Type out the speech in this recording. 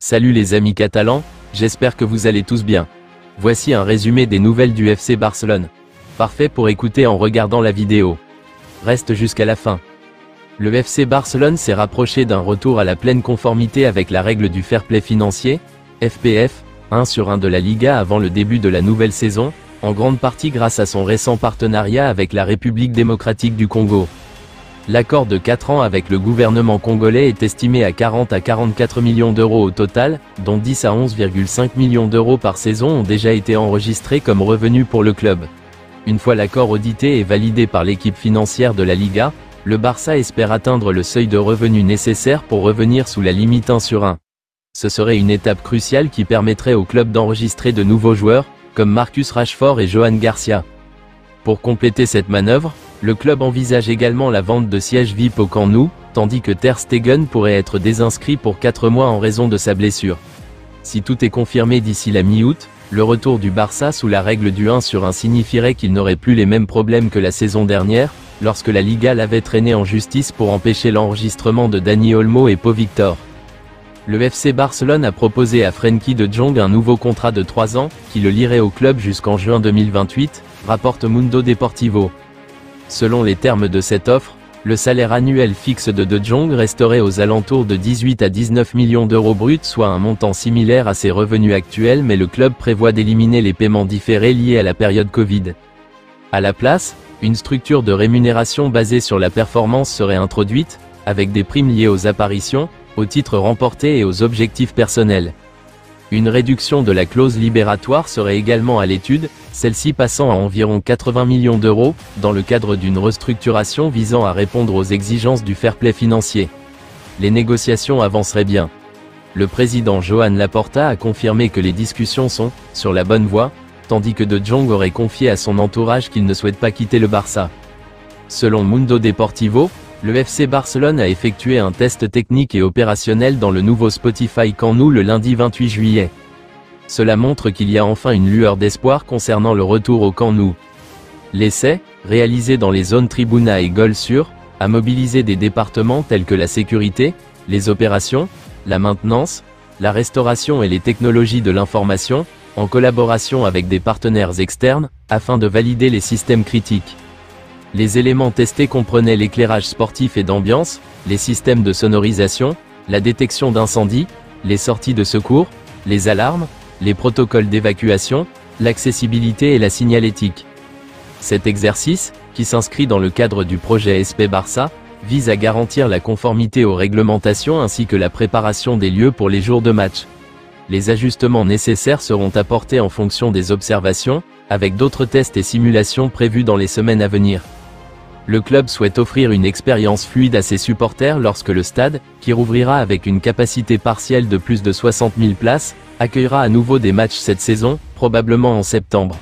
Salut les amis catalans, j'espère que vous allez tous bien. Voici un résumé des nouvelles du FC Barcelone. Parfait pour écouter en regardant la vidéo. Reste jusqu'à la fin. Le FC Barcelone s'est rapproché d'un retour à la pleine conformité avec la règle du fair play financier, FPF, 1/1 de la Liga avant le début de la nouvelle saison, en grande partie grâce à son récent partenariat avec la République démocratique du Congo. L'accord de 4 ans avec le gouvernement congolais est estimé à 40 à 44 millions d'euros au total, dont 10 à 11,5 millions d'euros par saison ont déjà été enregistrés comme revenus pour le club. Une fois l'accord audité et validé par l'équipe financière de la Liga, le Barça espère atteindre le seuil de revenus nécessaire pour revenir sous la limite 1/1. Ce serait une étape cruciale qui permettrait au club d'enregistrer de nouveaux joueurs, comme Marcus Rashford et Johan Garcia. Pour compléter cette manœuvre, le club envisage également la vente de sièges VIP au Camp Nou, tandis que Ter Stegen pourrait être désinscrit pour 4 mois en raison de sa blessure. Si tout est confirmé d'ici la mi-août, le retour du Barça sous la règle du 1/1 signifierait qu'il n'aurait plus les mêmes problèmes que la saison dernière, lorsque la Liga l'avait traîné en justice pour empêcher l'enregistrement de Dani Olmo et Pau Victor. Le FC Barcelone a proposé à Frenkie de Jong un nouveau contrat de 3 ans, qui le lierait au club jusqu'en juin 2028, rapporte Mundo Deportivo. Selon les termes de cette offre, le salaire annuel fixe de Jong resterait aux alentours de 18 à 19 millions d'euros bruts, soit un montant similaire à ses revenus actuels, mais le club prévoit d'éliminer les paiements différés liés à la période Covid. À la place, une structure de rémunération basée sur la performance serait introduite, avec des primes liées aux apparitions, aux titres remportés et aux objectifs personnels. Une réduction de la clause libératoire serait également à l'étude, celle-ci passant à environ 80 millions d'euros, dans le cadre d'une restructuration visant à répondre aux exigences du fair play financier. Les négociations avanceraient bien. Le président Joan Laporta a confirmé que les discussions sont « sur la bonne voie », tandis que De Jong aurait confié à son entourage qu'il ne souhaite pas quitter le Barça. Selon Mundo Deportivo, le FC Barcelone a effectué un test technique et opérationnel dans le nouveau Spotify Camp Nou le lundi 28 juillet. Cela montre qu'il y a enfin une lueur d'espoir concernant le retour au Camp Nou. L'essai, réalisé dans les zones Tribuna et Goal Sur, a mobilisé des départements tels que la sécurité, les opérations, la maintenance, la restauration et les technologies de l'information, en collaboration avec des partenaires externes, afin de valider les systèmes critiques. Les éléments testés comprenaient l'éclairage sportif et d'ambiance, les systèmes de sonorisation, la détection d'incendie, les sorties de secours, les alarmes, les protocoles d'évacuation, l'accessibilité et la signalétique. Cet exercice, qui s'inscrit dans le cadre du projet SP Barça, vise à garantir la conformité aux réglementations ainsi que la préparation des lieux pour les jours de match. Les ajustements nécessaires seront apportés en fonction des observations, avec d'autres tests et simulations prévus dans les semaines à venir. Le club souhaite offrir une expérience fluide à ses supporters lorsque le stade, qui rouvrira avec une capacité partielle de plus de 60 000 places, accueillera à nouveau des matchs cette saison, probablement en septembre.